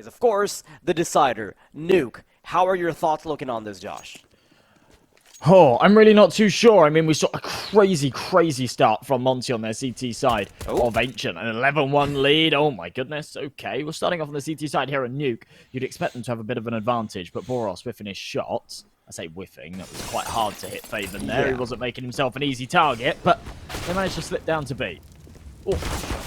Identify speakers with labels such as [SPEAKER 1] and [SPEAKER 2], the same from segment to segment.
[SPEAKER 1] is, of course, the decider, Nuke. How are your thoughts looking on this, Josh?
[SPEAKER 2] Oh, I'm really not too sure. I mean, we saw a crazy start from Monte on their CT side of Ancient. An 11-1 lead. Oh my goodness. Okay, we're starting off on the CT side here on Nuke. You'd expect them to have a bit of an advantage, but Boros whiffing his shots. I say whiffing. That was quite hard to hit faveN there. He wasn't making himself an easy target, but they managed to slip down to B. Oh.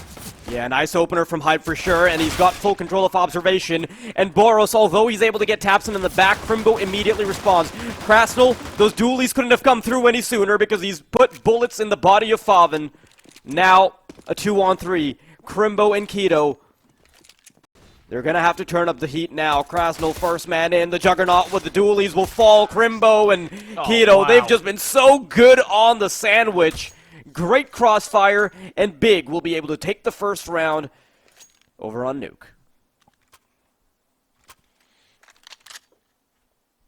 [SPEAKER 1] Yeah, nice opener from Hype for sure, and he's got full control of observation. And Boros, although he's able to get Tapson in the back, Crimbo immediately responds. kRaSnaL, those dualies couldn't have come through any sooner because he's put bullets in the body of faveN. Now, a 2-on-3. Crimbo and Keto. They're gonna have to turn up the heat now. kRaSnaL first man in. The Juggernaut with the dualies will fall. Crimbo and Keto, they've just been so good on the sandwich. Great crossfire, and Big will be able to take the first round over on Nuke.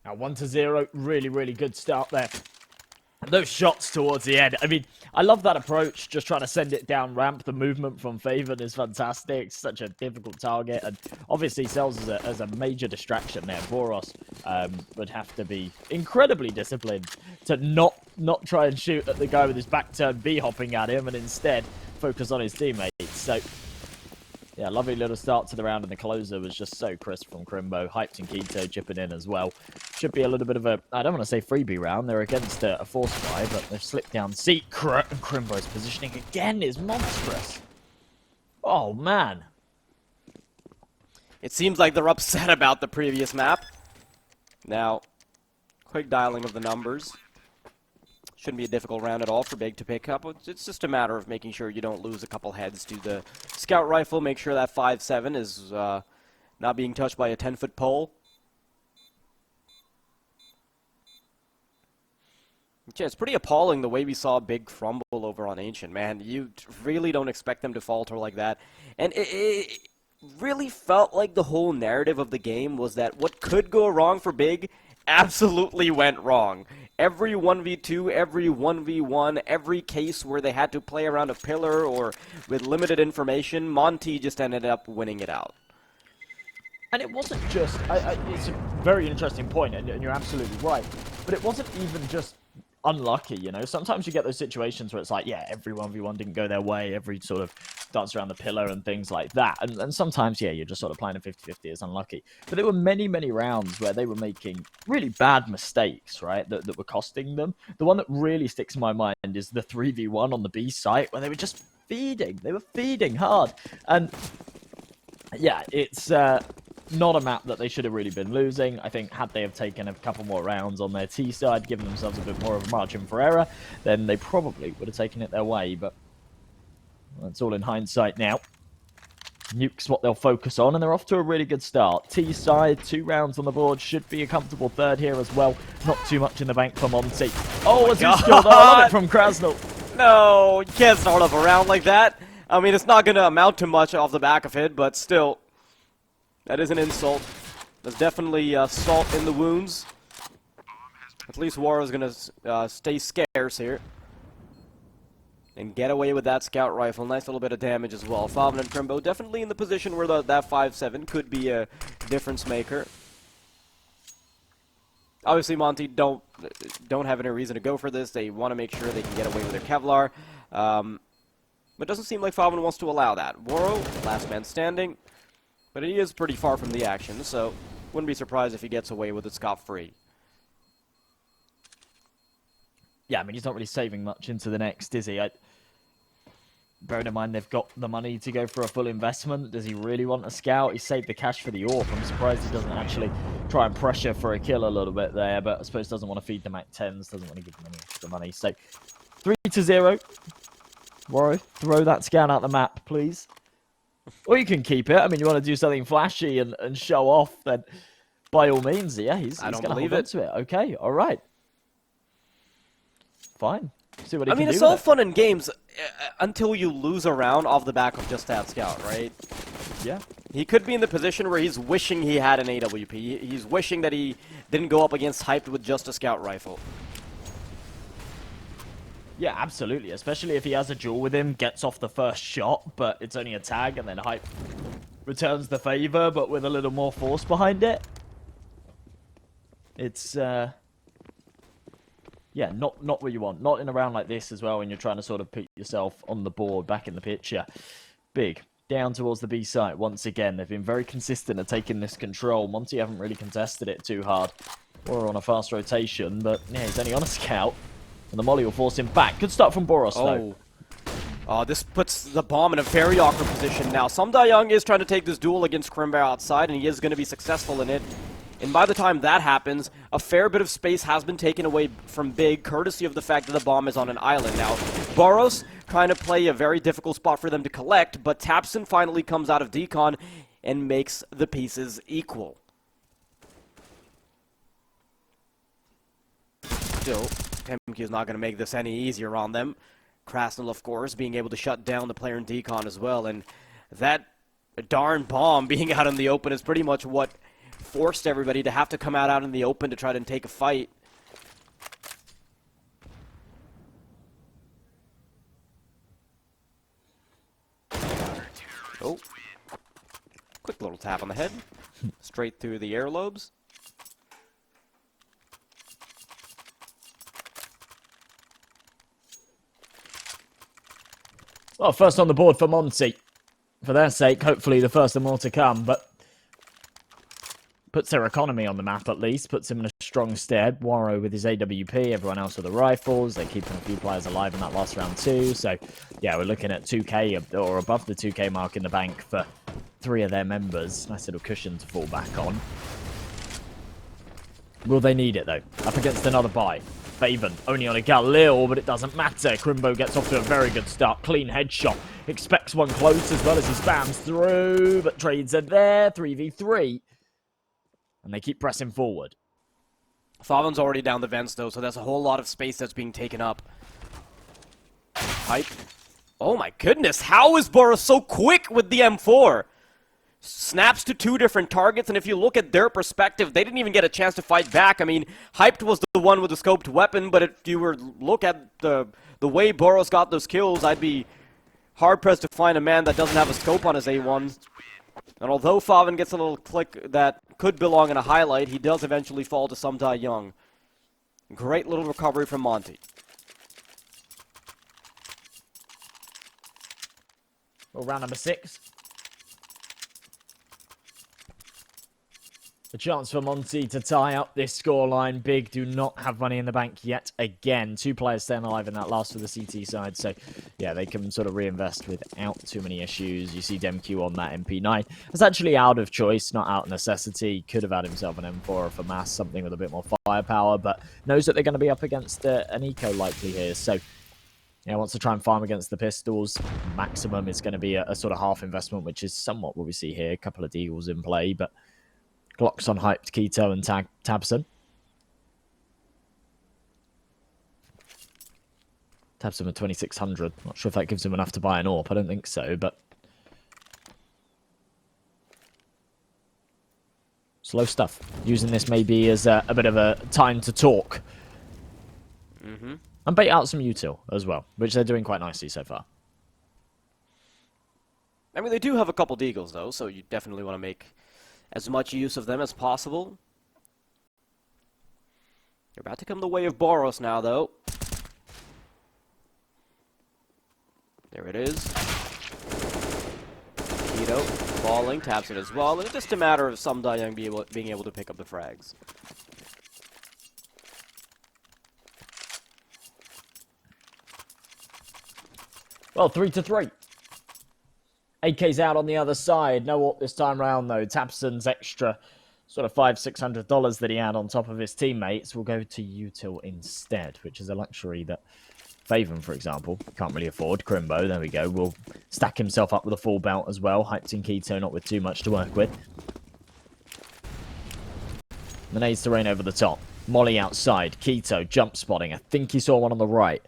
[SPEAKER 2] Now 1-0, really good start there. Those shots towards the end. I mean, I love that approach, just trying to send it down ramp. The movement from faveN is fantastic. Such a difficult target, and obviously sells as a major distraction there. Boros would have to be incredibly disciplined to not try and shoot at the guy with his back turned B hopping at him, and instead focus on his teammates. So, yeah, lovely little start to the round, and the closer was just so crisp from Crimbo. Hyped and Keto chipping in as well. Should be a little bit of a, I don't want to say freebie round. They're against a force buy, but they've slipped down C. Crimbo's positioning again is monstrous. Oh, man.
[SPEAKER 1] It seems like they're upset about the previous map. Now, quick dialing of the numbers. Shouldn't be a difficult round at all for Big to pick up. It's just a matter of making sure you don't lose a couple heads to the scout rifle. Make sure that 5-7 is not being touched by a 10-foot pole. Yeah, it's pretty appalling the way we saw Big crumble over on Ancient, man. You really don't expect them to falter like that. And it really felt like the whole narrative of the game was that what could go wrong for Big absolutely went wrong. Every 1v2, every 1v1, every case where they had to play around a pillar or with limited information, Monte just ended up winning it out.
[SPEAKER 2] And it wasn't just, it's a very interesting point, and you're absolutely right, but it wasn't even just unlucky, you know? Sometimes you get those situations where it's like, yeah, every 1v1 didn't go their way, every sort of dance around the pillar and things like that. And sometimes, yeah, you're just sort of playing a 50-50, it's unlucky. But there were many rounds where they were making really bad mistakes, right, that were costing them. The one that really sticks in my mind is the 3v1 on the B site, where they were just feeding. They were feeding hard. And, yeah, it's not a map that they should have really been losing. I think had they have taken a couple more rounds on their T side, given themselves a bit more of a margin for error, then they probably would have taken it their way, but that's all in hindsight now. Nuke's what they'll focus on, and they're off to a really good start. T side, 2 rounds on the board, should be a comfortable third here as well. Not too much in the bank for Monte. Oh, as he's killed. I love it from kRaSnaL.
[SPEAKER 1] No, you can't start off a round like that. I mean, it's not going to amount to much off the back of it, but still, that is an insult. There's definitely salt in the wounds. At least War is going to stay scarce here and get away with that scout rifle. Nice little bit of damage as well. faveN and Crimbo definitely in the position where that 5-7 could be a difference maker. Obviously, Monte don't have any reason to go for this. They want to make sure they can get away with their Kevlar. But it doesn't seem like faveN wants to allow that. Waro, last man standing. But he is pretty far from the action, so wouldn't be surprised if he gets away with it scot-free.
[SPEAKER 2] Yeah, I mean, he's not really saving much into the next, is he? Bearing in mind they've got the money to go for a full investment. Does he really want a scout? He saved the cash for the AWP. I'm surprised he doesn't actually try and pressure for a kill a little bit there, but I suppose doesn't want to feed the Mac 10s, doesn't want to give them any extra money. So, 3-0. Waro, throw that scout out the map, please. Or you can keep it. I mean, you want to do something flashy and show off, then by all means, yeah, he's going to hold on to it. Okay, all right. Fine. See what he can do. I mean,
[SPEAKER 1] it's all fun and games until you lose a round off the back of just that scout, right?
[SPEAKER 2] Yeah.
[SPEAKER 1] He could be in the position where he's wishing he had an AWP. He's wishing that he didn't go up against Hyped with just a scout rifle.
[SPEAKER 2] Yeah, absolutely. Especially if he has a duel with him, gets off the first shot, but it's only a tag, and then Hype returns the favor, but with a little more force behind it. It's, yeah, not what you want. Not in a round like this as well, when you're trying to sort of put yourself on the board, back in the picture. Big. Down towards the B site once again. They've been very consistent at taking this control. Monte haven't really contested it too hard. Or on a fast rotation, but yeah, he's only on a scout. And the molly will force him back. Good start from Boros, though.
[SPEAKER 1] This puts the bomb in a very awkward position now. Young is trying to take this duel against kRaSnaL outside, and he is going to be successful in it. And by the time that happens, a fair bit of space has been taken away from Big, courtesy of the fact that the bomb is on an island now. Boros trying to play a very difficult spot for them to collect, but tapeSN finally comes out of decon and makes the pieces equal. Still, kMQ is not going to make this any easier on them. kRaSnaL, of course, being able to shut down the player in decon as well, and that darn bomb being out in the open is pretty much what forced everybody to have to come out in the open to try to take a fight. Oh, quick little tap on the head, straight through the earlobes.
[SPEAKER 2] Well, first on the board for Monte. For their sake, hopefully the first and more to come, but puts their economy on the map at least, puts him in a strong stead. Waro with his AWP, everyone else with the rifles. They're keeping a few players alive in that last round too. So, yeah, we're looking at 2k or above the 2k mark in the bank for 3 of their members. Nice little cushion to fall back on. Will they need it, though? Up against another buy. faveN only on a Galil, but it doesn't matter. kRaSnaL gets off to a very good start. Clean headshot. Expects one close as well as he spams through, but trades are there. 3v3. And they keep pressing forward.
[SPEAKER 1] faveN's already down the vents, though, so there's a whole lot of space that's being taken up. Hype. Oh my goodness, how is Boros so quick with the M4? Snaps to 2 different targets, and if you look at their perspective, they didn't even get a chance to fight back. I mean, Hyped was the one with the scoped weapon, but if you were look at the way Boros got those kills, I'd be hard-pressed to find a man that doesn't have a scope on his A1. And although faveN gets a little click that could belong in a highlight, he does eventually fall to Young. Great little recovery from Monte.
[SPEAKER 2] Well, round number 6. A chance for Monte to tie up this scoreline. Big do not have money in the bank yet again. 2 players staying alive in that last for the CT side. So, yeah, they can sort of reinvest without too many issues. You see kMQ on that MP9. It's actually out of choice, not out of necessity. Could have had himself an M4 for mass, something with a bit more firepower, but knows that they're going to be up against an eco likely here. So, yeah, wants to try and farm against the pistols. Maximum is going to be a sort of half investment, which is somewhat what we see here. A couple of deagles in play, but Glocks on Hyped, Keto, and tapeSN. tapeSN with 2600. Not sure if that gives him enough to buy an AWP. I don't think so, but slow stuff. Using this maybe as a bit of a time to talk. And bait out some util as well, which they're doing quite nicely so far.
[SPEAKER 1] I mean, they do have a couple deagles, though, so you definitely want to make as much use of them as possible. They're about to come the way of Boros now, though. There it is. Keto falling, tapeSN as well, and it's just a matter of Young being able to pick up the frags.
[SPEAKER 2] Well, 3-3. AK's out on the other side. No AWP this time round, though. tapeSN's extra sort of $500-600 that he had on top of his teammates will go to util instead, which is a luxury that faveN, for example, can't really afford. kRaSnaL, there we go, will stack himself up with a full belt as well. Hyped in Keto, not with too much to work with. The nades to rain over the top. Molly outside. Keto jump spotting. I think he saw one on the right.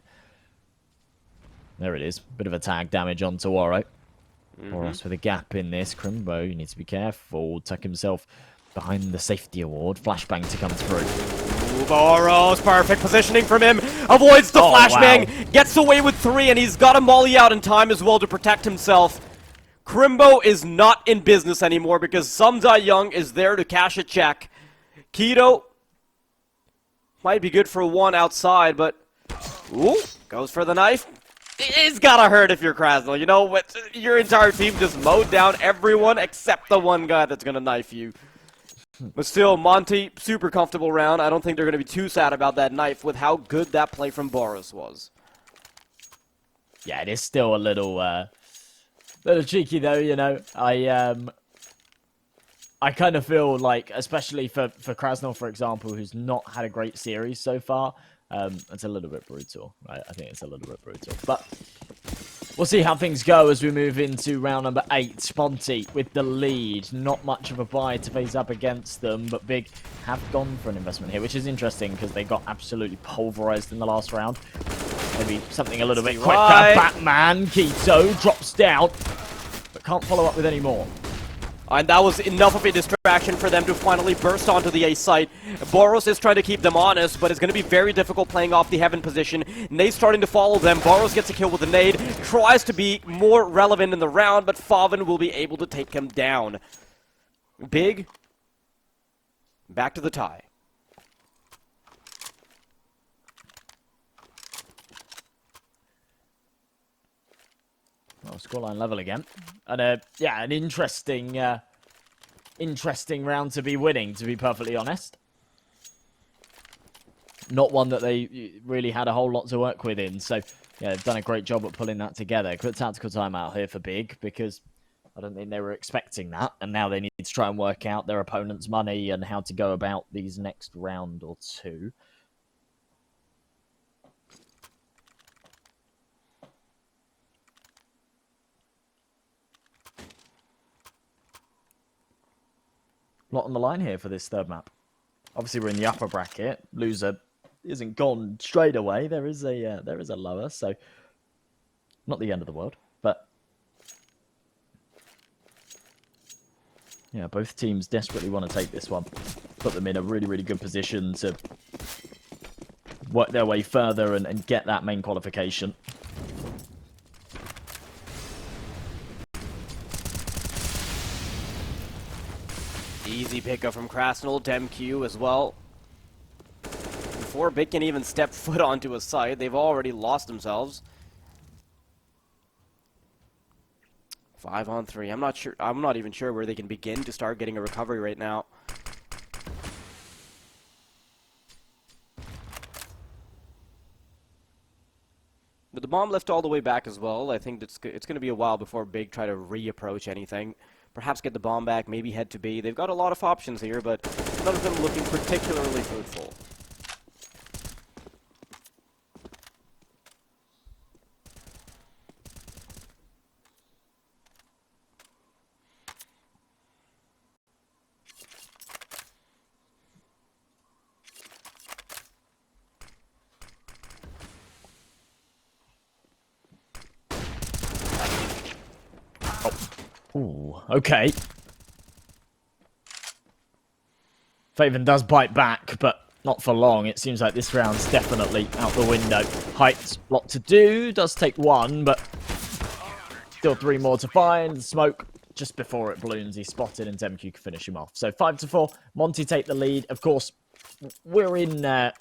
[SPEAKER 2] There it is. Bit of a tag damage onto Waro. Boros with a gap in this. kRaSnaL, you need to be careful. Tuck himself behind the safety award. Flashbang to come through.
[SPEAKER 1] Ooh, Boros, perfect positioning from him. Avoids the flashbang. Wow. Gets away with 3, and he's got a molly out in time as well to protect himself. kRaSnaL is not in business anymore because Sumda Young is there to cash a check. kEdo might be good for one outside, but ooh, goes for the knife. It's gotta hurt if you're kRaSnaL. You know what? Your entire team just mowed down everyone except the one guy that's gonna knife you. But still, Monte, super comfortable round. I don't think they're gonna be too sad about that knife with how good that play from Boros was.
[SPEAKER 2] Yeah, it is still a little cheeky though, you know. I kind of feel like, especially for kRaSnaL, for example, who's not had a great series so far, it's a little bit brutal, right? I think it's a little bit brutal. But we'll see how things go as we move into round number 8. Monte with the lead. Not much of a buy to face up against them, but Big have gone for an investment here, which is interesting because they got absolutely pulverized in the last round. Maybe something a little bit quicker. Batman, kEdo drops down, but can't follow up with any more.
[SPEAKER 1] And that was enough of a distraction for them to finally burst onto the A site. Boros is trying to keep them honest, but it's going to be very difficult playing off the heaven position. Nade's starting to follow them. Boros gets a kill with a nade, tries to be more relevant in the round, but faveN will be able to take him down. Big, back to the tie.
[SPEAKER 2] Well, scoreline level again. And, yeah, an interesting round to be winning, to be perfectly honest. Not one that they really had a whole lot to work with in. So, yeah, they've done a great job at pulling that together. Quick tactical timeout here for Big, because I don't think they were expecting that. And now they need to try and work out their opponent's money and how to go about these next round or two. Lot on the line here for this third map. Obviously, we're in the upper bracket. Loser isn't gone straight away. There is a lower, so not the end of the world. But yeah, both teams desperately want to take this one, put them in a really, really good position to work their way further and get that main qualification.
[SPEAKER 1] Easy pickup from kRaSnaL, DemQ as well. Before Big can even step foot onto a site, they've already lost themselves. 5 on 3. I'm not even sure where they can begin to start getting a recovery right now. But the bomb left all the way back as well. I think it's going to be a while before Big try to reapproach anything. Perhaps get the bomb back, maybe head to B. They've got a lot of options here, but none of them looking particularly fruitful.
[SPEAKER 2] Ooh, okay. faveN does bite back, but not for long. It seems like this round's definitely out the window. Height's a lot to do. Does take one, but still 3 more to find. Smoke just before it balloons. He's spotted, and DemQ can finish him off. So 5-4. Monte take the lead. Of course, we're in the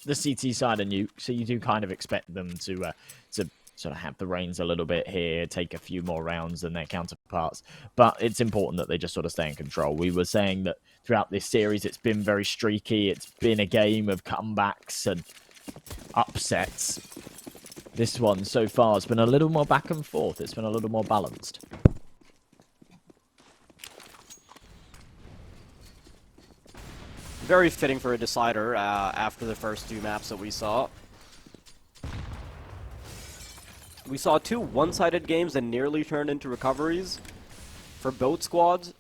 [SPEAKER 2] CT side of Nuke, so you do kind of expect them to sort of have the reins a little bit here, take a few more rounds than their counterparts. But it's important that they just sort of stay in control. We were saying that throughout this series, it's been very streaky. It's been a game of comebacks and upsets. This one, so far, has been a little more back and forth. It's been a little more balanced.
[SPEAKER 1] Very fitting for a decider after the first 2 maps that we saw. We saw 2 one-sided games that nearly turned into recoveries for both squads.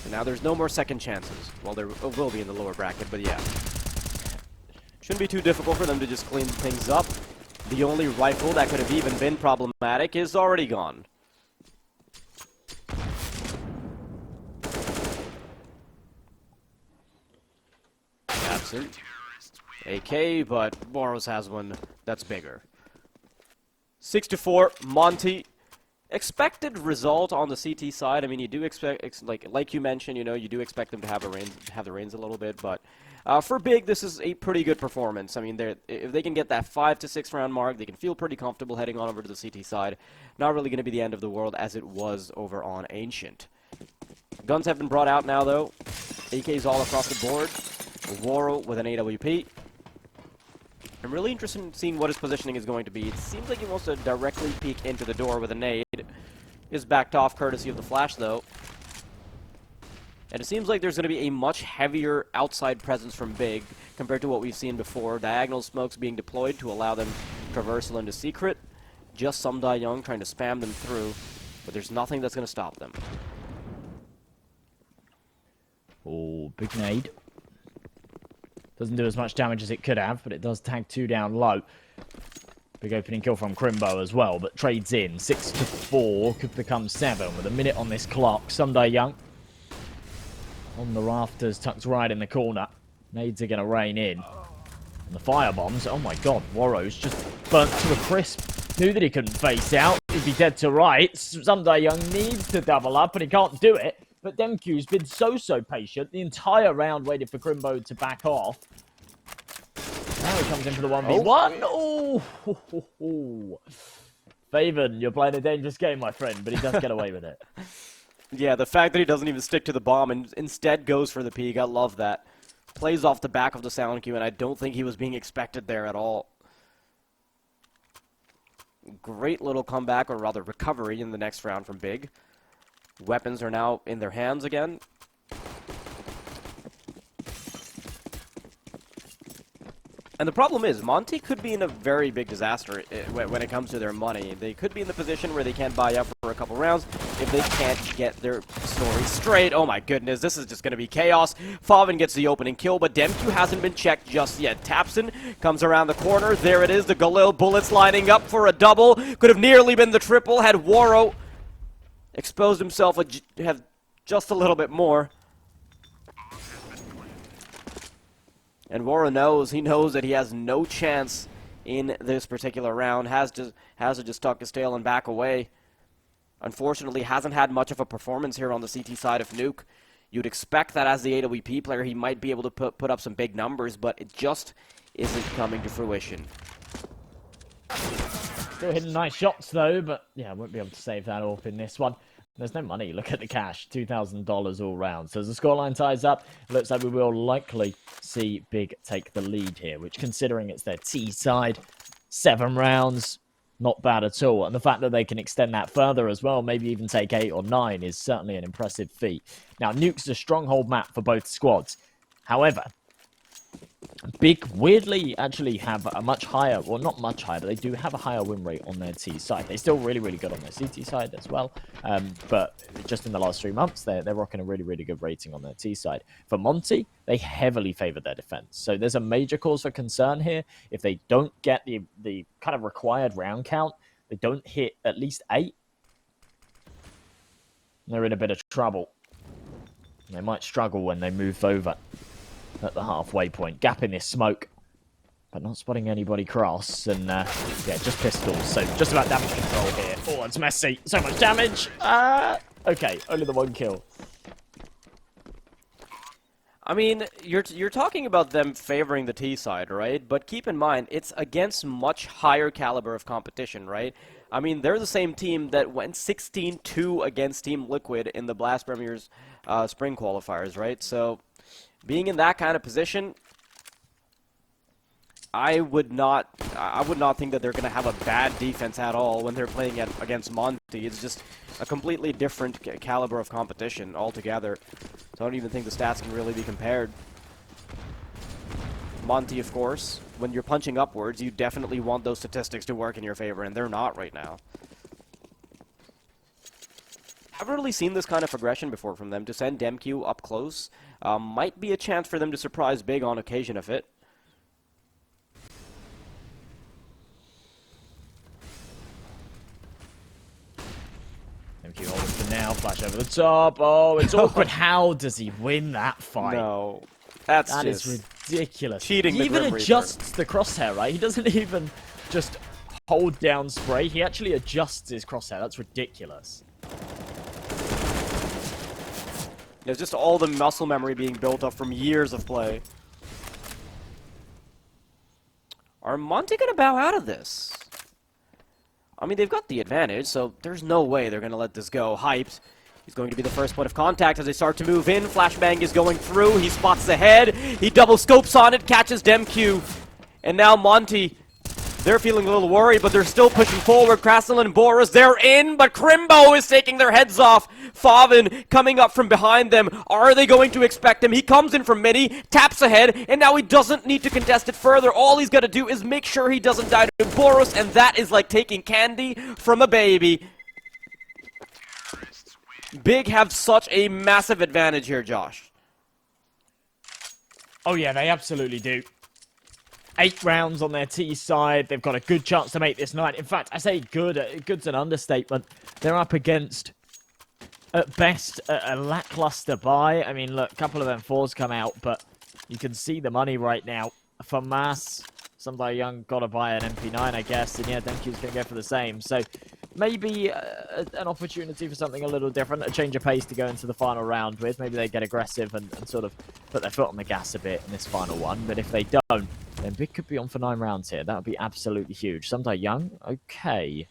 [SPEAKER 1] And now there's no more second chances. Well, there will be in the lower bracket, but yeah. Shouldn't be too difficult for them to just clean things up. The only rifle that could have even been problematic is already gone. Absent. AK, but Boros has one that's bigger. 6-4, Monte. Expected result on the CT side. I mean, you do expect, like you mentioned, you know, you do expect them to have the reins a little bit, but for Big, this is a pretty good performance. I mean, if they can get that 5 to 6 round mark, they can feel pretty comfortable heading on over to the CT side. Not really going to be the end of the world as it was over on Ancient. Guns have been brought out now, though. AKs all across the board. Waro with an AWP. I'm really interested in seeing what his positioning is going to be. It seems like he wants to directly peek into the door with a nade. Is backed off courtesy of the flash, though. And it seems like there's going to be a much heavier outside presence from Big compared to what we've seen before. Diagonal smokes being deployed to allow them traversal into secret. Just some Die Young trying to spam them through, but there's nothing that's going to stop them.
[SPEAKER 2] Oh, big nade. Doesn't do as much damage as it could have, but it does tag 2 down low. Big opening kill from Crimbo as well, but trades in. 6-4, could become 7 with a minute on this clock. Sunday Young on the rafters, tucked right in the corner. Nades are going to rain in. And the firebombs, oh my god, Warrow's just burnt to a crisp. Knew that he couldn't face out. He'd be dead to right. Sunday Young needs to double up, and he can't do it. But Demq's been so patient. The entire round waited for Crimbo to back off. Now he comes in for the 1v1. Oh! faveN, you're playing a dangerous game, my friend, but he does get away with it.
[SPEAKER 1] Yeah, the fact that he doesn't even stick to the bomb and instead goes for the peek, I love that. Plays off the back of the sound cue, and I don't think he was being expected there at all. Great little comeback, or rather recovery, in the next round from Big. Weapons are now in their hands again. And the problem is, Monte could be in a very big disaster when it comes to their money. They could be in the position where they can't buy up for a couple rounds if they can't get their story straight. Oh my goodness, this is just going to be chaos. faveN gets the opening kill, but Demq hasn't been checked just yet. Tapson comes around the corner. There it is, the Galil bullets lining up for a double. Could have nearly been the triple had Waro exposed himself have just a little bit more. And Waro knows, he knows that he has no chance in this particular round. Has to just tuck his tail and back away. Unfortunately, hasn't had much of a performance here on the CT side of Nuke. You'd expect that as the AWP player, he might be able to put up some big numbers, but it just isn't coming to fruition.
[SPEAKER 2] Still hitting nice shots though, but yeah, won't be able to save that off in this one. There's no money. Look at the cash. $2,000 all round. So as the scoreline ties up, it looks like we will likely see Big take the lead here, which, considering it's their T side, 7 rounds, not bad at all. And the fact that they can extend that further as well, maybe even take 8 or 9, is certainly an impressive feat. Now, Nuke's a stronghold map for both squads. However, Big, weirdly, actually have a much higher, well, not much higher, but they do have a higher win rate on their T side. They're still really good on their CT side as well, but just in the last 3 months, they're rocking a really good rating on their T side. For Monte, they heavily favor their defense, so there's a major cause for concern here. If they don't get the kind of required round count, they don't hit at least 8, they're in a bit of trouble. They might struggle when they move over at the halfway point. Gap in this smoke, but not spotting anybody cross, and yeah, just pistols, so just about damage control here. Oh, it's messy, so much damage. Okay, only the 1 kill.
[SPEAKER 1] I mean, you're talking about them favoring the T side, right? But keep in mind, it's against much higher caliber of competition, right? I mean, they're the same team that went 16-2 against Team Liquid in the Blast Premier's spring qualifiers, right? So being in that kind of position, I would not think that they're going to have a bad defense at all when they're playing against Monte. It's just a completely different caliber of competition altogether. So I don't even think the stats can really be compared. Monte, of course, when you're punching upwards, you definitely want those statistics to work in your favor, and they're not right now. Haven't really seen this kind of aggression before from them. To send Demq up close might be a chance for them to surprise Big on occasion of it.
[SPEAKER 2] Demq holding for now, flash over the top. Oh, it's awkward. How does he win that fight?
[SPEAKER 1] No, that
[SPEAKER 2] is ridiculous.
[SPEAKER 1] Cheating.
[SPEAKER 2] He even adjusts the crosshair, right? He doesn't even just hold down spray. He actually adjusts his crosshair. That's ridiculous.
[SPEAKER 1] There's just all the muscle memory being built up from years of play. Are Monte gonna bow out of this? I mean, they've got the advantage, so there's no way they're gonna let this go. Hyped. He's going to be the first point of contact as they start to move in. Flashbang is going through. He spots the head. He double scopes on it, catches DemQ. And now Monte, they're feeling a little worried, but they're still pushing forward. kRaSnaL and Boris, they're in, but Crimbo is taking their heads off. faveN coming up from behind them. Are they going to expect him? He comes in from midi, taps ahead, and now he doesn't need to contest it further. All he's got to do is make sure he doesn't die to Boris, and that is like taking candy from a baby. Big have such a massive advantage here, Josh.
[SPEAKER 2] Oh yeah, they absolutely do. 8 rounds on their T side. They've got a good chance to make this night. In fact, I say good. Good's an understatement. They're up against, at best, a lackluster buy. I mean, look, a couple of M4s come out, but you can see the money right now. For Mass, somebody young got to buy an MP9, I guess. And yeah, DemQ's going to go for the same. So maybe an opportunity for something a little different, a change of pace to go into the final round with. Maybe they get aggressive and sort of put their foot on the gas a bit in this final one. But if they don't, then Big could be on for 9 rounds here. That would be absolutely huge. Someday Young, okay.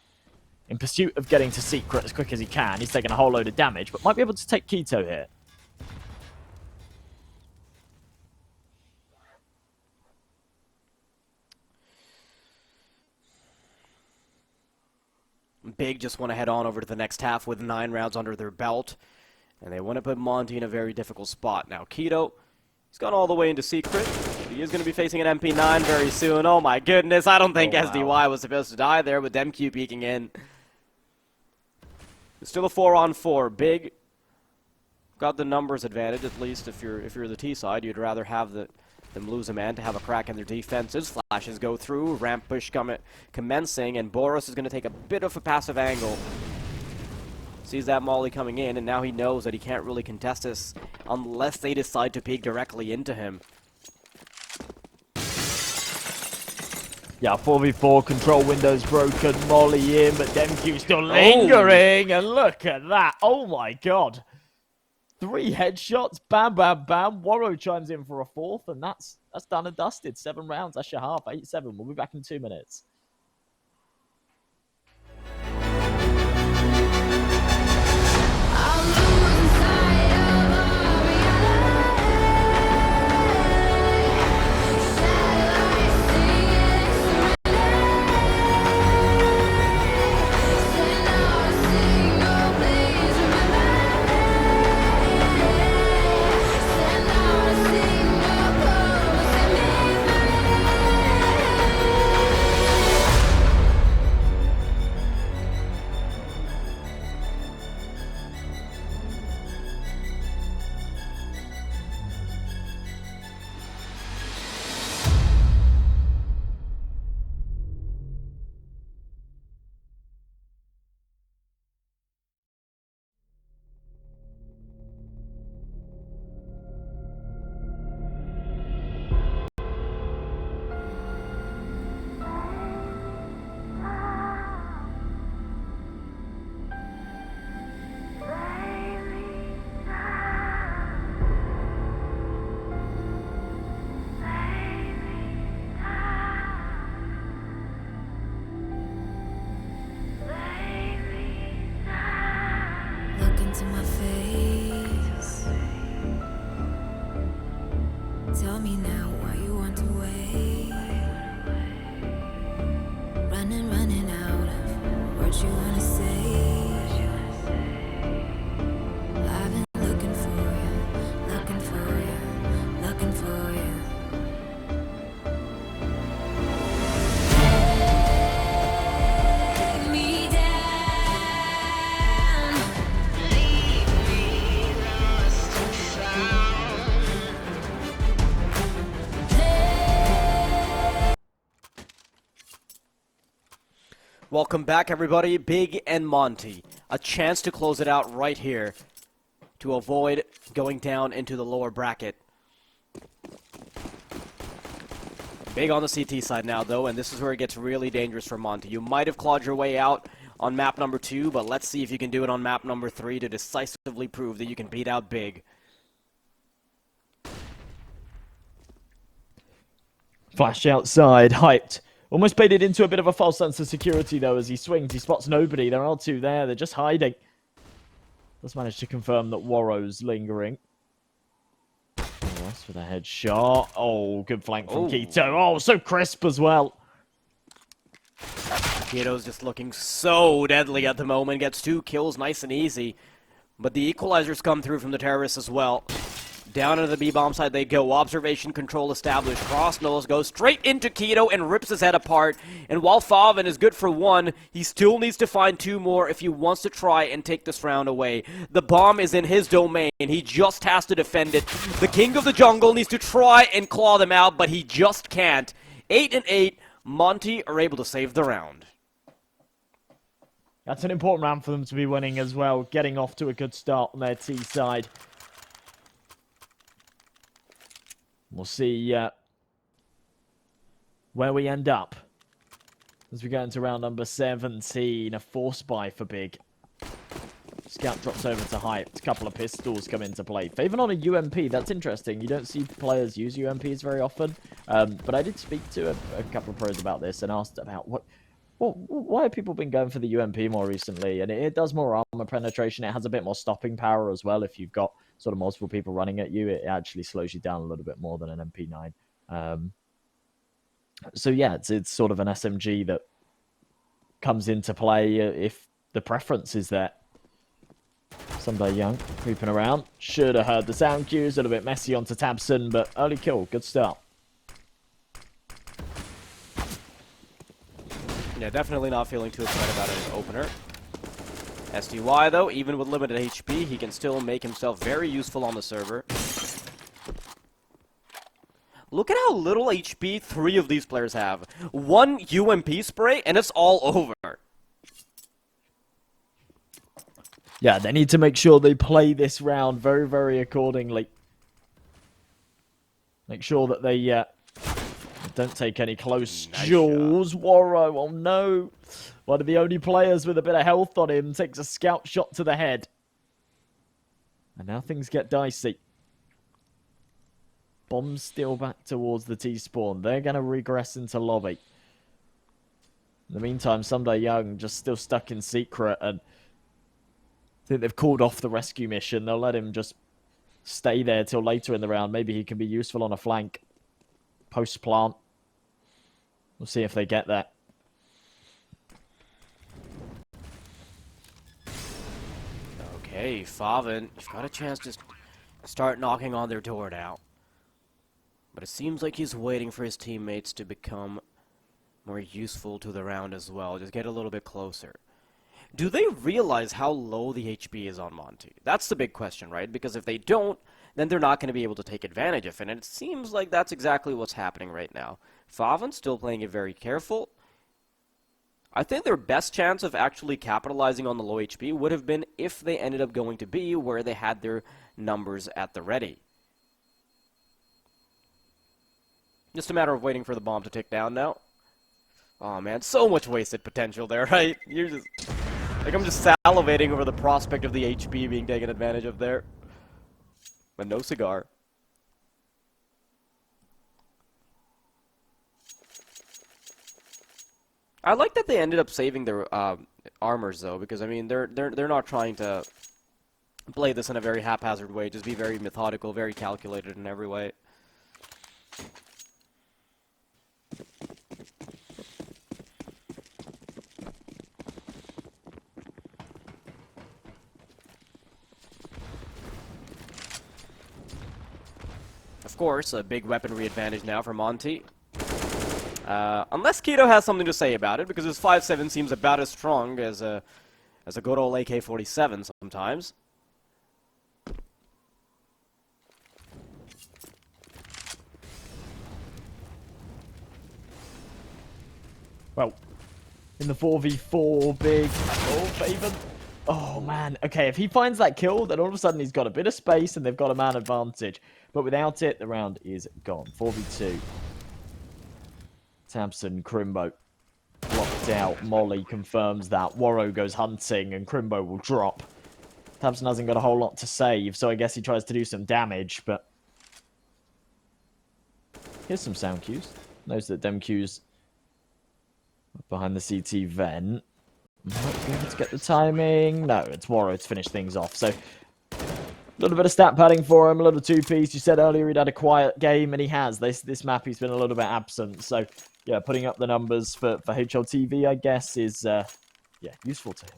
[SPEAKER 2] In pursuit of getting to Secret as quick as he can, he's taking a whole load of damage, but might be able to take Keto here.
[SPEAKER 1] Big just want to head on over to the next half with 9 rounds under their belt. And they want to put Monte in a very difficult spot. Now, Keto, he's gone all the way into Secret. He is going to be facing an MP9 very soon. Oh my goodness, I don't think SDY was supposed to die there with DemQ peeking in. It's still a 4-on-4. Big got the numbers advantage, at least if you're the T side. You'd rather have them lose a man to have a crack in their defenses. Flashes go through, ramp push commencing, and Boris is going to take a bit of a passive angle. Sees that molly coming in, and now he knows that he can't really contest this unless they decide to peek directly into him.
[SPEAKER 2] Yeah, 4v4, control windows broken, molly in, but DemQ still lingering, and look at that. Oh my god. 3 headshots, bam, bam, bam. Waro chimes in for a 4th, and that's done and dusted. 7 rounds, that's your half, 8-7. We'll be back in 2 minutes.
[SPEAKER 3] To my face, tell me now why you want to wait. Running out of what you wanna say. I've been looking for you, looking for you, looking for you.
[SPEAKER 1] Welcome back, everybody. Big and Monte. A chance to close it out right here to avoid going down into the lower bracket. Big on the CT side now, though, and this is where it gets really dangerous for Monte. You might have clawed your way out on map number 2, but let's see if you can do it on map number 3 to decisively prove that you can beat out Big.
[SPEAKER 2] Flash outside, hyped. Almost baited into a bit of a false sense of security, though, as he swings. He spots nobody. There are two there. They're just hiding. Does manage to confirm that Warrow's lingering. Ross with a headshot. Oh, good flank from kito. Oh, so crisp as well.
[SPEAKER 1] kito's just looking so deadly at the moment. Gets 2 kills nice and easy. But the equalizers come through from the terrorists as well. Down into the B-bomb side they go. Observation control established. kRaSnaL goes straight into kito and rips his head apart. And while faveN is good for 1, he still needs to find 2 more if he wants to try and take this round away. The bomb is in his domain. He just has to defend it. The king of the jungle needs to try and claw them out, but he just can't. 8-8. Monte are able to save the round.
[SPEAKER 2] That's an important round for them to be winning as well. Getting off to a good start on their T side. We'll see where we end up as we go into round number 17. A force buy for Big. Scout drops over to Hyped. A couple of pistols come into play. faveN on a UMP. That's interesting. You don't see players use UMPs very often. But I did speak to a couple of pros about this and asked about why have people been going for the UMP more recently? And it does more armor penetration. It has a bit more stopping power as well. If you've got sort of multiple people running at you, it actually slows you down a little bit more than an MP9. So yeah, it's sort of an SMG that comes into play if the preference is there. Someday Young creeping around. Should have heard the sound cues. A little bit messy onto tabseN, but early kill. Good start.
[SPEAKER 1] Yeah, definitely not feeling too upset about an opener. SDY, though, even with limited HP, he can still make himself very useful on the server. Look at how little HP 3 of these players have. 1 UMP spray, and it's all over.
[SPEAKER 2] Yeah, they need to make sure they play this round very, very accordingly. Make sure that they don't take any close duels. Warrow, oh no. One of the only players with a bit of health on him takes a scout shot to the head. And now things get dicey. Bombs still back towards the T-spawn. They're going to regress into lobby. In the meantime, Someday Young just still stuck in secret, and I think they've called off the rescue mission. They'll let him just stay there till later in the round. Maybe he can be useful on a flank. Post-plant. We'll see if they get that.
[SPEAKER 1] Okay, faveN, you've got a chance to start knocking on their door now. But it seems like he's waiting for his teammates to become more useful to the round as well. Just get a little bit closer. Do they realize how low the HP is on Monte? That's the big question, right? Because if they don't, then they're not going to be able to take advantage of it. And it seems like that's exactly what's happening right now. faveN still playing it very careful. I think their best chance of actually capitalizing on the low HP would have been if they ended up going to B, where they had their numbers at the ready. Just a matter of waiting for the bomb to tick down now. Oh man, so much wasted potential there, right? You're just... like, I'm just salivating over the prospect of the HP being taken advantage of there. But no cigar. I like that they ended up saving their armors though, because I mean they're not trying to play this in a very haphazard way. Just be very methodical, very calculated in every way. Of course, a big weaponry advantage now for Monte. Unless kito has something to say about it, because his 5.7 seems about as strong as a good old AK-47 sometimes.
[SPEAKER 2] Well, in the 4v4, Big. Oh, faveN. Oh, man. Okay, if he finds that kill, then all of a sudden he's got a bit of space and they've got a man advantage. But without it, the round is gone. 4v2. Tamsin, Crimbo blocked out. Molly confirms that. Warrow goes hunting and Crimbo will drop. Tamsin hasn't got a whole lot to save, so I guess he tries to do some damage, but here's some sound cues. Knows that them cues behind the CT vent. Might be able to get the timing. No, it's Warrow to finish things off. So, a little bit of stat padding for him, a little two-piece. You said earlier he'd had a quiet game, and he has. This map, he's been a little bit absent. So, yeah, putting up the numbers for HLTV, I guess, is, yeah, useful to him.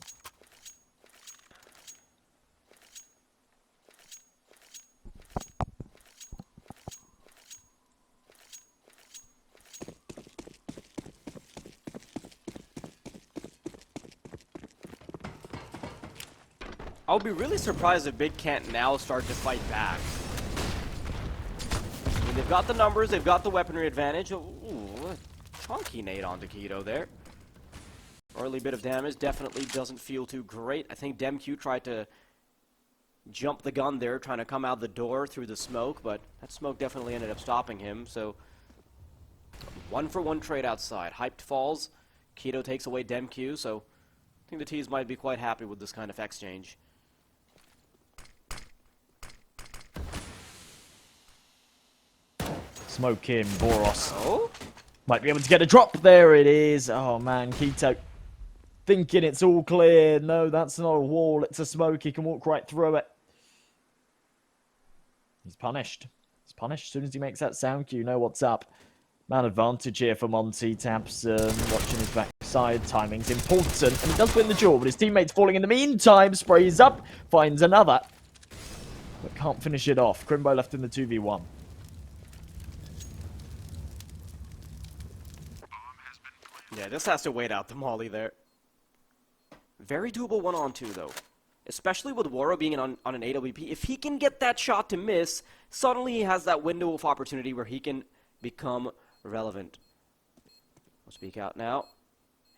[SPEAKER 1] I would be really surprised if Big can't now start to fight back. I mean, they've got the numbers, they've got the weaponry advantage. Ooh, a chunky nade onto Keto there. Early bit of damage, definitely doesn't feel too great. I think DemQ tried to jump the gun there, trying to come out the door through the smoke, but that smoke definitely ended up stopping him, so 1-for-1 trade outside. Hyped falls, Keto takes away DemQ, so I think the T's might be quite happy with this kind of exchange.
[SPEAKER 2] Smoke in, Boros.
[SPEAKER 1] Oh?
[SPEAKER 2] Might be able to get a drop. There it is. Oh, man, Keto thinking it's all clear. No, that's not a wall. It's a smoke. He can walk right through it. He's punished. He's punished as soon as he makes that sound cue. You know what's up. Man advantage here for Monte. Tamsin watching his backside. Timing's important. And he does win the duel, but his teammate's falling in the meantime. Sprays up. Finds another. But can't finish it off. Crimbo left in the 2v1.
[SPEAKER 1] Yeah, this has to wait out the molly there. Very doable 1-on-2 though. Especially with Warrow being on an AWP. If he can get that shot to miss, suddenly he has that window of opportunity where he can become relevant. We'll speak out now.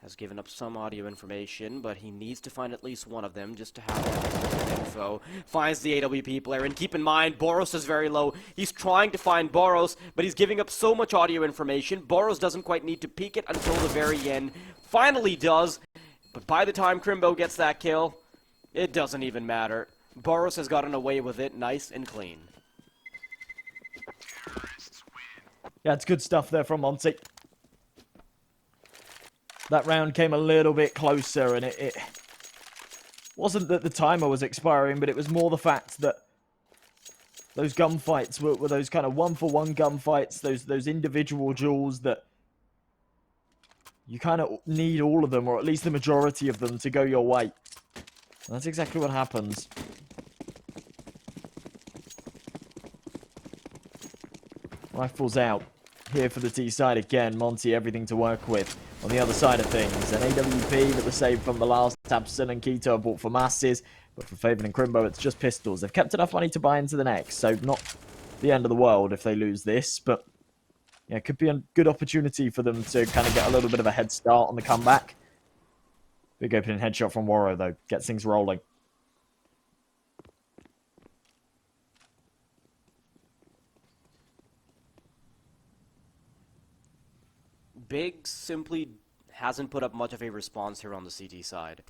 [SPEAKER 1] Has given up some audio information, but he needs to find at least one of them just to have that info. Finds the AWP player, and keep in mind, Boros is very low. He's trying to find Boros, but he's giving up so much audio information. Boros doesn't quite need to peek it until the very end. Finally does, but by the time Crimbo gets that kill, it doesn't even matter. Boros has gotten away with it nice and clean.
[SPEAKER 2] Yeah, it's good stuff there from Monte. That round came a little bit closer, and it wasn't that the timer was expiring, but it was more the fact that those gunfights were those kind of 1-for-1 gunfights, those individual duels that you kind of need all of them, or at least the majority of them, to go your way. And that's exactly what happens. Rifles out. Here for the T side again. Monte, everything to work with. On the other side of things, an AWP that was saved from the last. Tamsin and Keto are bought for masses, but for faveN and Crimbo, it's just pistols. They've kept enough money to buy into the next, so not the end of the world if they lose this, but yeah, it could be a good opportunity for them to kind of get a little bit of a head start on the comeback. Big opening headshot from Warrow, though. Gets things rolling.
[SPEAKER 1] Big simply hasn't put up much of a response here on the CT side.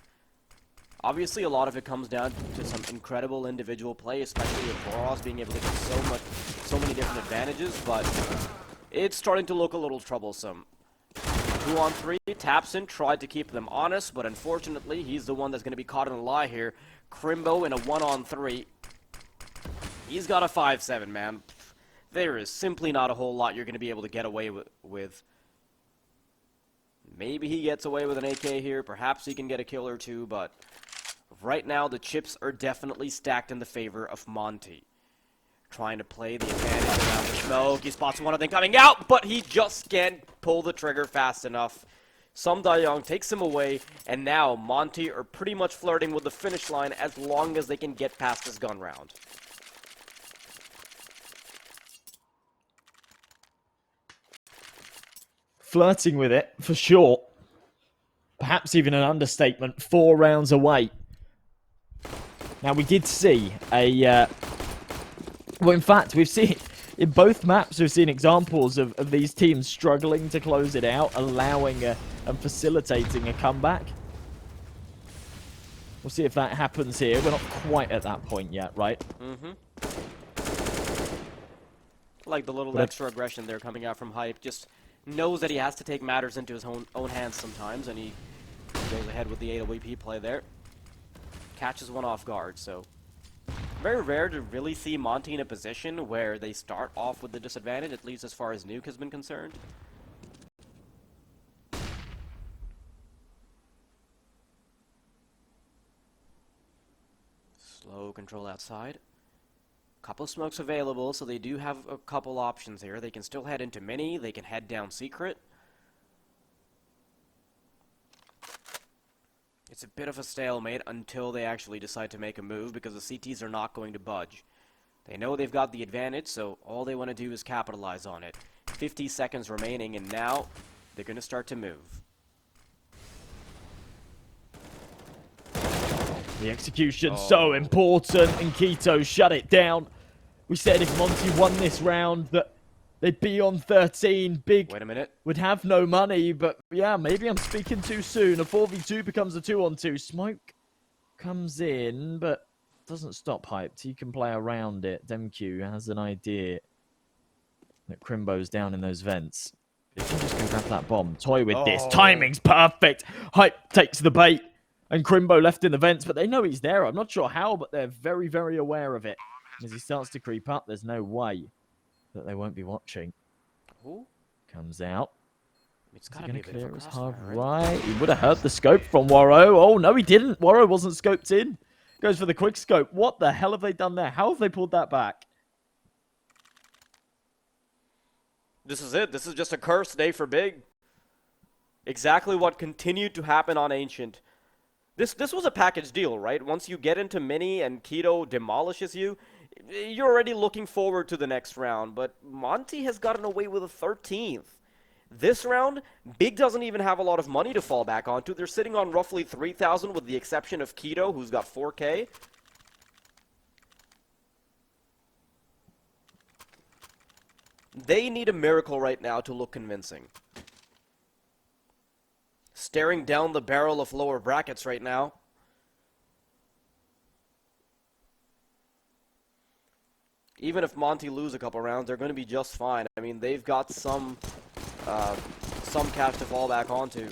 [SPEAKER 1] Obviously, a lot of it comes down to some incredible individual play, especially with Boros being able to get so many different advantages, but it's starting to look a little troublesome. 2-on-3, Tamsin tried to keep them honest, but unfortunately, he's the one that's going to be caught in a lie here. Crimbo in a 1-on-3. He's got a 5-7, man. There is simply not a whole lot you're going to be able to get away with. Maybe he gets away with an AK here. Perhaps he can get a kill or two, but right now the chips are definitely stacked in the favor of Monte. Trying to play the advantage around the smoke. He spots one of them coming out, but he just can't pull the trigger fast enough. Some Dayong takes him away, and now Monte are pretty much flirting with the finish line as long as they can get past this gun round.
[SPEAKER 2] Flirting with it, for sure. Perhaps even an understatement. 4 rounds away. Now, we did see a... well, in fact, we've seen in both maps, we've seen examples of these teams struggling to close it out, allowing and facilitating a comeback. We'll see if that happens here. We're not quite at that point yet, right?
[SPEAKER 1] Mm-hmm. Like the little
[SPEAKER 2] But
[SPEAKER 1] extra aggression there coming out from Hype. Just knows that he has to take matters into his own hands sometimes, and he goes ahead with the AWP play there. Catches one off guard, so very rare to really see Monte in a position where they start off with the disadvantage, at least as far as Nuke has been concerned. Slow control outside. Couple of smokes available, so they do have a couple options here. They can still head into mini, they can head down secret. It's a bit of a stalemate until they actually decide to make a move, because the CTs are not going to budge. They know they've got the advantage, so all they want to do is capitalize on it. 50 seconds remaining, and now they're going to start to move.
[SPEAKER 2] The execution so important, and kToZ shut it down. We said if Monte won this round that they'd be on 13. Big
[SPEAKER 1] Wait a minute.
[SPEAKER 2] would have no money, but yeah, maybe I'm speaking too soon. A 4v2 becomes a 2-on-2. Smoke comes in, but doesn't stop Hyped. He can play around it. Demq has an idea that Crimbo's down in those vents. He can just go grab that bomb. Toy with this. Timing's perfect. Hype takes the bait. And Crimbo left in the vents, but they know he's there. I'm not sure how, but they're very, very aware of it. As he starts to creep up, there's no way that they won't be watching.
[SPEAKER 1] Who?
[SPEAKER 2] Comes out.
[SPEAKER 1] It's gotta be a bit of a
[SPEAKER 2] His hard
[SPEAKER 1] crossfire, right?
[SPEAKER 2] right. He would have heard the scope from Waro. Oh, no, he didn't. Waro wasn't scoped in. Goes for the quick scope. What the hell have they done there? How have they pulled that back?
[SPEAKER 1] This is it. This is just a cursed day for Big. Exactly what continued to happen on Ancient. This was a package deal, right? Once you get into mini and kToZ demolishes you, you're already looking forward to the next round. But Monte has gotten away with a 13th. This round, Big doesn't even have a lot of money to fall back onto. They're sitting on roughly 3,000 with the exception of kToZ, who's got 4K. They need a miracle right now to look convincing. Staring down the barrel of lower brackets right now. Even if Monte lose a couple rounds, they're going to be just fine. I mean, they've got some cash to fall back onto.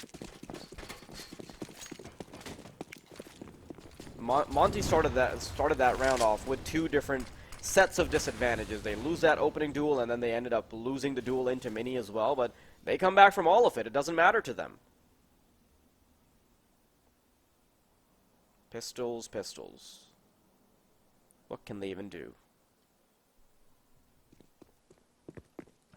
[SPEAKER 1] Monte started that round off with two different sets of disadvantages. They lose that opening duel, and then they ended up losing the duel into mini as well. But they come back from all of it. It doesn't matter to them. Pistols, pistols. What can they even do?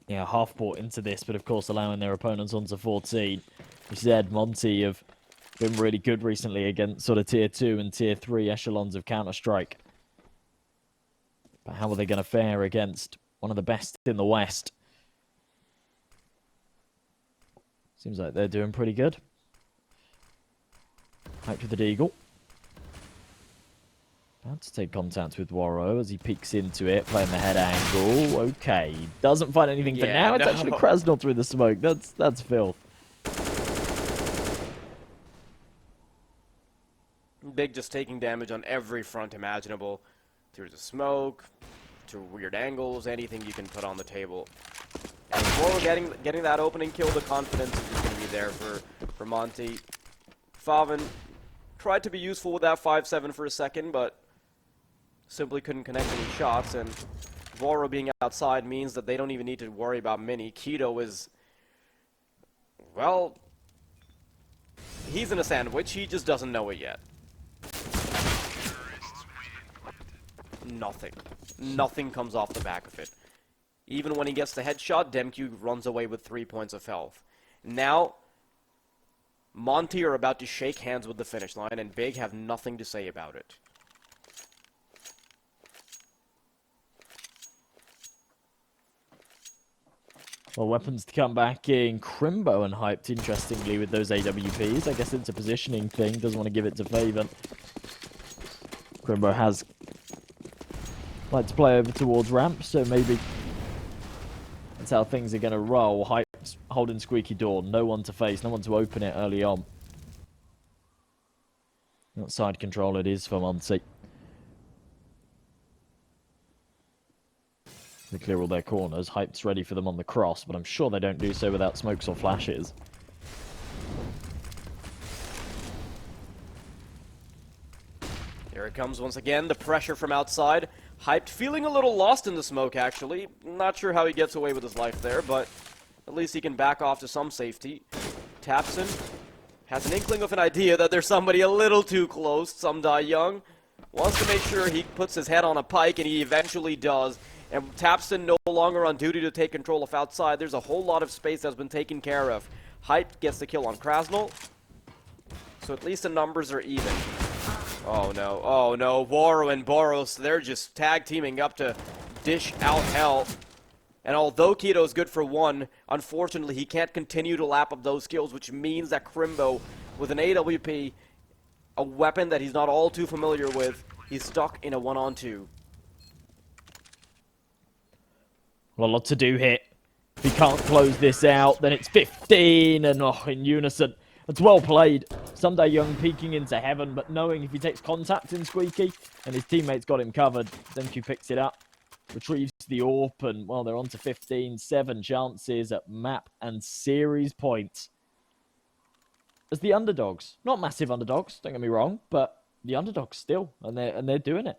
[SPEAKER 2] Yeah, half bought into this, but of course allowing their opponents onto 14. You said Monte have been really good recently against sort of tier 2 and tier 3 echelons of Counter-Strike. But how are they going to fare against one of the best in the West? Seems like they're doing pretty good. Out to the Deagle. About to take contact with Waro as he peeks into it, playing the head angle. Okay, doesn't find anything for now. It's actually kRaSnaL through the smoke. That's filth.
[SPEAKER 1] Big just taking damage on every front imaginable. Through the smoke, to weird angles, anything you can put on the table. And Waro getting that opening kill, the confidence is just going to be there for Monte. faveN tried to be useful with that 5-7 for a second, but simply couldn't connect any shots, and Waro being outside means that they don't even need to worry about mini. kToZ is, well, he's in a sandwich, he just doesn't know it yet. Nothing. Nothing comes off the back of it. Even when he gets the headshot, Demq runs away with 3 points of health. Now, Monte are about to shake hands with the finish line, and Big have nothing to say about it.
[SPEAKER 2] Well, weapons to come back in. Crimbo and Hyped, interestingly, with those AWPs. I guess it's a positioning thing. Doesn't want to give it to faveN. Crimbo has like to play over towards ramp, so maybe That's how things are going to roll. Hype's holding squeaky door. No one to face. No one to open it early on. Outside control it is for Monte. They clear all their corners. Hype's ready for them on the cross, but I'm sure they don't do so without smokes or flashes.
[SPEAKER 1] Here it comes once again, the pressure from outside. Hyped, feeling a little lost in the smoke, actually. Not sure how he gets away with his life there, but at least he can back off to some safety. tapeSN has an inkling of an idea that there's somebody a little too close. Some die young. Wants to make sure he puts his head on a pike, and he eventually does. And tapeSN no longer on duty to take control of outside. There's a whole lot of space that's been taken care of. Hype gets the kill on kRaSnaL. So at least the numbers are even. Oh no, Boro and Boros, they're just tag teaming up to dish out hell. And although kRaSnaL's good for one, unfortunately he can't continue to lap up those skills, which means that Crimbo, with an AWP, a weapon that he's not all too familiar with, he's stuck in a 1-on-2.
[SPEAKER 2] Well, a lot to do here. If he can't close this out, then it's 15, and in unison. It's well played. Someday Young peeking into heaven, but knowing if he takes contact in Squeaky, and his teammates got him covered, Zenku picks it up, retrieves the AWP, and, well, they're on to 15, 7 chances at map and series points. As the underdogs. Not massive underdogs, don't get me wrong, but the underdogs still, and they're doing it.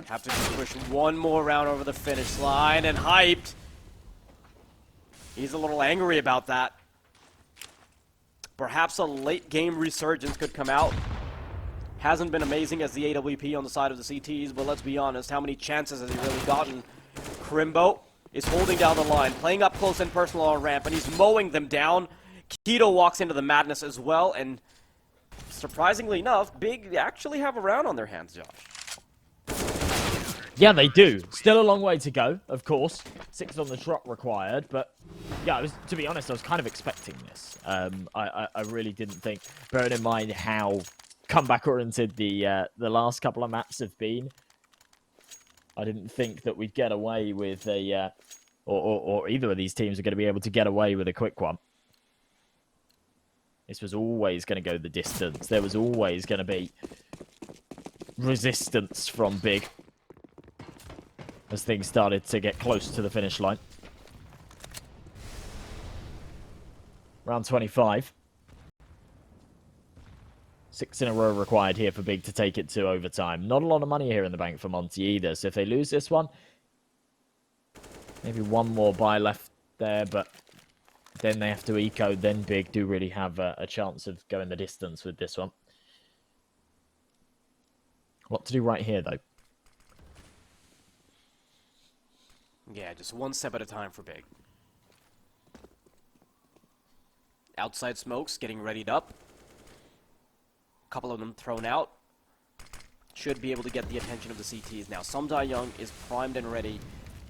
[SPEAKER 1] Have to just push one more round over the finish line, and Hyped, he's a little angry about that. Perhaps a late game resurgence could come out. Hasn't been amazing as the AWP on the side of the CTs, but let's be honest, how many chances has he really gotten? Crimbo is holding down the line, playing up close and personal on ramp, and he's mowing them down. kRaSnaL walks into the madness as well, and surprisingly enough, Big actually have a round on their hands, Josh.
[SPEAKER 2] Yeah, they do. Still a long way to go, of course. 6 on the trot required, but yeah, to be honest, I was kind of expecting this. I really didn't think, bearing in mind how comeback-oriented the last couple of maps have been, I didn't think that we'd get away with a, or either of these teams are going to be able to get away with a quick one. This was always going to go the distance. There was always going to be resistance from Big as things started to get close to the finish line. Round 25. 6 in a row required here for Big to take it to overtime. Not a lot of money here in the bank for Monte either, so if they lose this one, maybe one more buy left there, but then they have to eco, then Big do really have a chance of going the distance with this one. A lot to do right here, though.
[SPEAKER 1] Yeah, just one step at a time for Big. Outside smokes getting readied up. A couple of them thrown out. Should be able to get the attention of the CTs now. Sumdai Young is primed and ready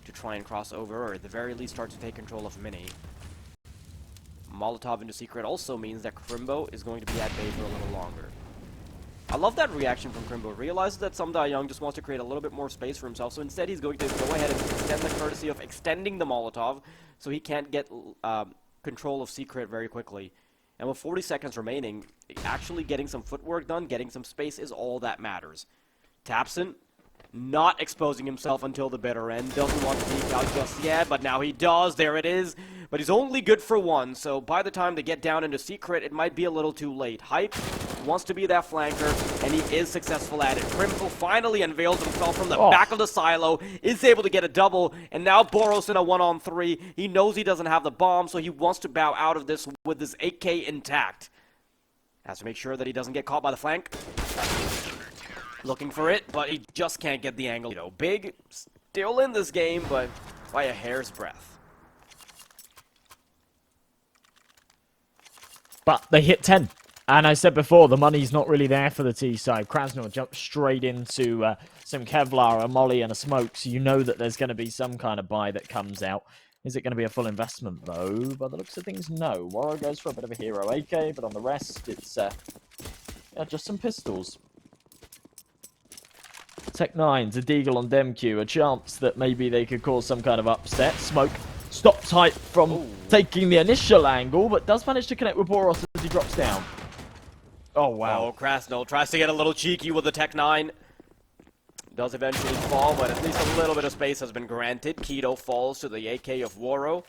[SPEAKER 1] to try and cross over, or at the very least start to take control of Mini. Molotov into Secret also means that Crimbo is going to be at bay for a little longer. I love that reaction from Crimbo. Realizes that Sumdai Young just wants to create a little bit more space for himself, so instead he's going to go ahead and extend the courtesy of extending the Molotov so he can't get control of Secret very quickly. And with 40 seconds remaining, actually getting some footwork done, getting some space is all that matters. tapeSN not exposing himself until the bitter end. Doesn't want to peek out just yet, but now he does. There it is. But he's only good for one, so by the time they get down into Secret, it might be a little too late. Hype wants to be that flanker, and he is successful at it. Crimbo finally unveils himself from the back of the silo, is able to get a double, and now Boros in a 1-on-3. He knows he doesn't have the bomb, so he wants to bow out of this with his AK intact. Has to make sure that he doesn't get caught by the flank. Looking for it, but he just can't get the angle. You know, Big still in this game, but by a hair's breadth.
[SPEAKER 2] But they hit 10. And I said before, the money's not really there for the T side. kRaSnaL jumped straight into some Kevlar, a molly, and a smoke, so you know that there's going to be some kind of buy that comes out. Is it going to be a full investment, though? By the looks of things, no. Waro goes for a bit of a hero AK, but on the rest, it's Yeah, just some pistols. Tech9's a deagle on DemQ, a chance that maybe they could cause some kind of upset. Smoke stops Hype from taking the initial angle, but does manage to connect with Boros as he drops down. Oh, wow.
[SPEAKER 1] Oh, kRaSnaL tries to get a little cheeky with the Tech9. Does eventually fall, but at least a little bit of space has been granted. Keto falls to the AK of Waro.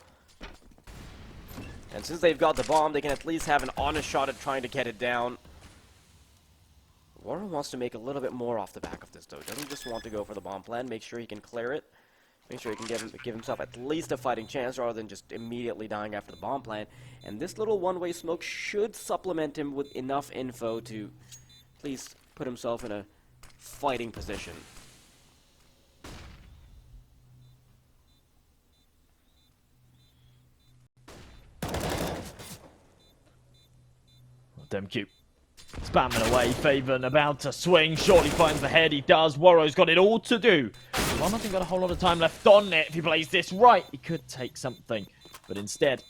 [SPEAKER 1] And since they've got the bomb, they can at least have an honest shot at trying to get it down. Waro wants to make a little bit more off the back of this, though. Doesn't just want to go for the bomb plan. Make sure he can clear it. Make sure he can give himself at least a fighting chance rather than just immediately dying after the bomb plan. And this little one-way smoke should supplement him with enough info to at least put himself in a fighting position.
[SPEAKER 2] DemQ spamming away. faveN about to swing. Shortly finds the head. He does. Waro's got it all to do. Ron hasn't got a whole lot of time left on it. If he plays this right, he could take something. But instead,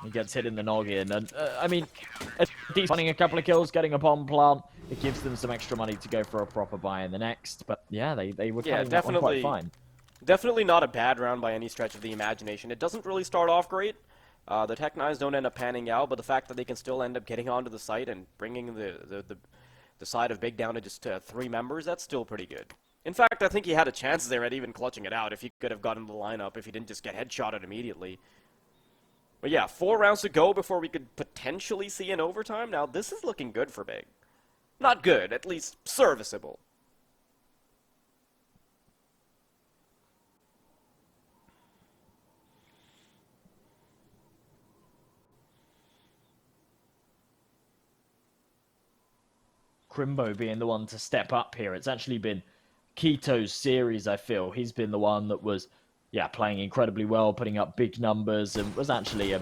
[SPEAKER 2] he gets hit in the noggin. And, I mean, he's finding a couple of kills, getting a bomb plant. It gives them some extra money to go for a proper buy in the next. But, yeah, they were carrying that one quite fine.
[SPEAKER 1] Definitely not a bad round by any stretch of the imagination. It doesn't really start off great. The Tech9s don't end up panning out, but the fact that they can still end up getting onto the site and bringing the side of Big down to just 3 members, that's still pretty good. In fact, I think he had a chance there at even clutching it out if he could have gotten the lineup, if he didn't just get headshotted immediately. But yeah, 4 rounds to go before we could potentially see an overtime. Now, this is looking good for Big. Not good, at least serviceable.
[SPEAKER 2] Crimbo being the one to step up here. It's actually been Keto's series, I feel. He's been the one that was, yeah, playing incredibly well, putting up big numbers, and was actually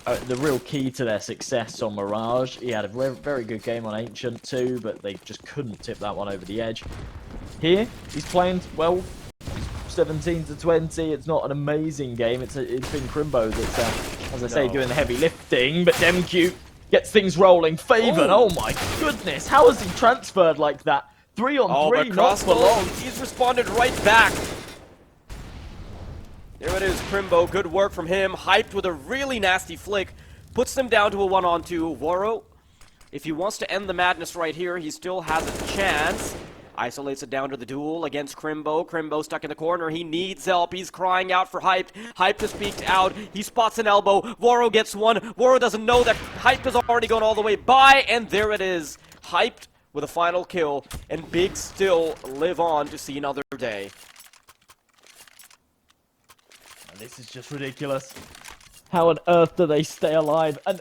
[SPEAKER 2] the real key to their success on Mirage. He had a very good game on Ancient too, but they just couldn't tip that one over the edge. Here, he's playing well, 17 to 20. It's not an amazing game. It's been Crimbo that's, as I say, doing the heavy lifting, but DemQ gets things rolling. faveN, oh my goodness, how has he transferred like that? 3 on 3, not for long.
[SPEAKER 1] He's responded right back. There it is, Crimbo, good work from him. Hyped with a really nasty flick. Puts them down to a 1-on-2. Waro, if he wants to end the madness right here, he still has a chance. Isolates it down to the duel against Crimbo. Crimbo stuck in the corner. He needs help. He's crying out for Hype. Hype has peeked out. He spots an elbow. Waro gets one. Waro doesn't know that Hype has already gone all the way by. And there it is. Hyped with a final kill. And Big still live on to see another day.
[SPEAKER 2] This is just ridiculous. How on earth do they stay alive? And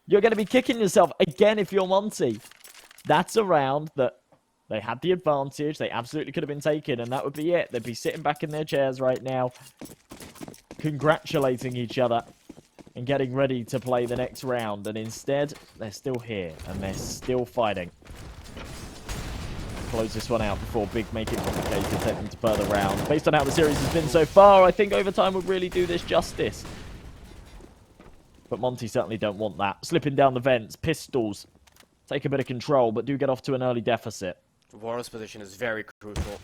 [SPEAKER 2] you're going to be kicking yourself again if you're Monte. That's a round that they had the advantage. They absolutely could have been taken, and that would be it. They'd be sitting back in their chairs right now, congratulating each other and getting ready to play the next round. And instead, they're still here, and they're still fighting. Close this one out before Big make it complicated, take them to further rounds. Based on how the series has been so far, I think overtime would really do this justice. But Monte certainly don't want that. Slipping down the vents, pistols, take a bit of control, but do get off to an early deficit.
[SPEAKER 1] Waro's position is very crucial.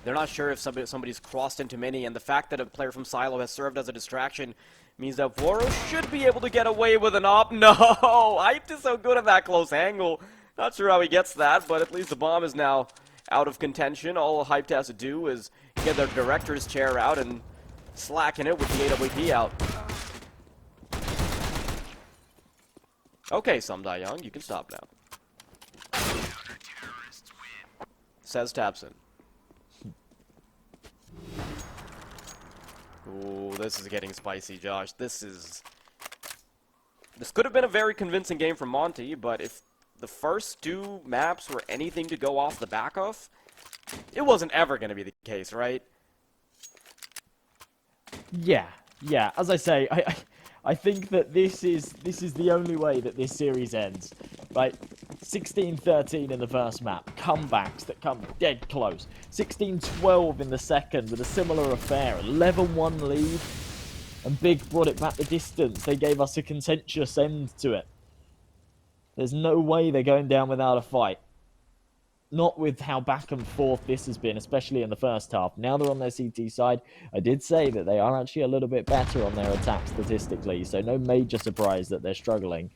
[SPEAKER 1] They're not sure if somebody's crossed into mini, and the fact that a player from Silo has served as a distraction means that Waro should be able to get away with an op. No! Hyped is so good at that close angle. Not sure how he gets that, but at least the bomb is now out of contention. All Hyped has to do is get their director's chair out and slacken it with the AWP out. Okay, Sumdai Young, you can stop now. Says Tabson. Ooh, this is getting spicy, Josh. This could have been a very convincing game from Monte, but if the first 2 maps were anything to go off the back of, it wasn't ever going to be the case, right?
[SPEAKER 2] Yeah. As I say, I think that this is the only way that this series ends, right? 16-13 in the first map, comebacks that come dead close. 16-12 in the second with a similar affair, 11-1 lead, and Big brought it back the distance. They gave us a contentious end to it. There's no way they're going down without a fight. Not with how back and forth this has been, especially in the first half. Now they're on their CT side. I did say that they are actually a little bit better on their attack statistically, so no major surprise that they're struggling.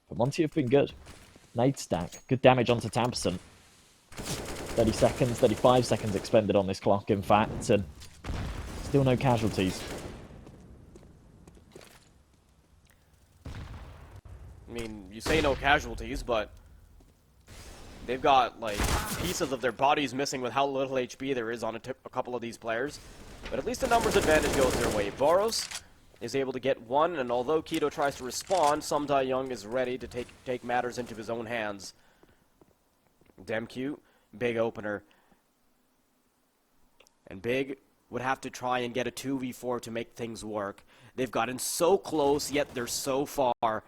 [SPEAKER 2] But Monte have been good. Nade stack. Good damage onto Tamperson. 30 seconds, 35 seconds expended on this clock, in fact, and still no casualties.
[SPEAKER 1] I mean, you say no casualties, but they've got, like, pieces of their bodies missing with how little HP there is on a couple of these players. But at least the numbers advantage goes their way. Boros is able to get one, and although Keto tries to respond, Sumdai Young is ready to take matters into his own hands. Demq, big opener. And Big would have to try and get a 2v4 to make things work. They've gotten so close, yet they're so far.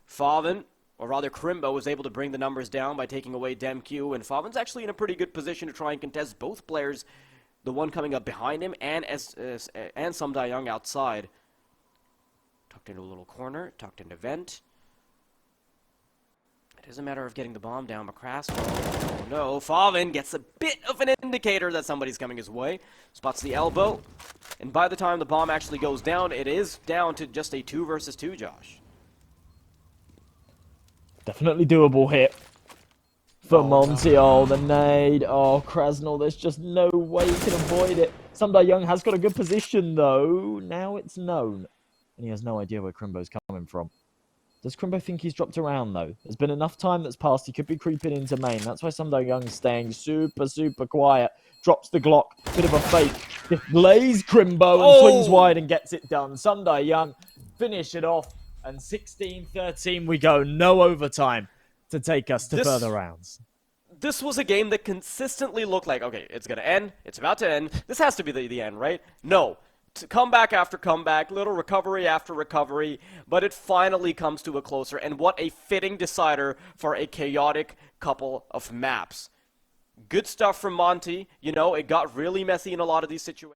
[SPEAKER 1] faveN, or rather kRaSnaL, was able to bring the numbers down by taking away Demq, and faveN's actually in a pretty good position to try and contest both players, the one coming up behind him and Sumdai Young outside. Tucked into a little corner, tucked into vent. It is a matter of getting the bomb down, but kRaSnaL, oh no, faveN gets a bit of an indicator that somebody's coming his way. Spots the elbow, and by the time the bomb actually goes down, it is down to just a 2 versus 2, Josh.
[SPEAKER 2] Definitely doable hit for Monte. Oh, the nade. Oh, kRaSnaL, there's just no way he can avoid it. Sumdai Young has got a good position, though. Now it's known. And he has no idea where kRaSnaL's coming from. Does kRaSnaL think he's dropped around, though? There's been enough time that's passed. He could be creeping into main. That's why Sumdai Young's staying super quiet. Drops the Glock. Bit of a fake. Lays kRaSnaL and swings wide and gets it done. Sumdai Young finish it off. And 16-13 we go. No overtime to take us to further rounds.
[SPEAKER 1] This was a game that consistently looked like, okay, it's going to end. It's about to end. This has to be the end, right? No. Comeback after comeback, little recovery after recovery, but it finally comes to a closer, and what a fitting decider for a chaotic couple of maps. Good stuff from Monte. You know, it got really messy in a lot of these situations.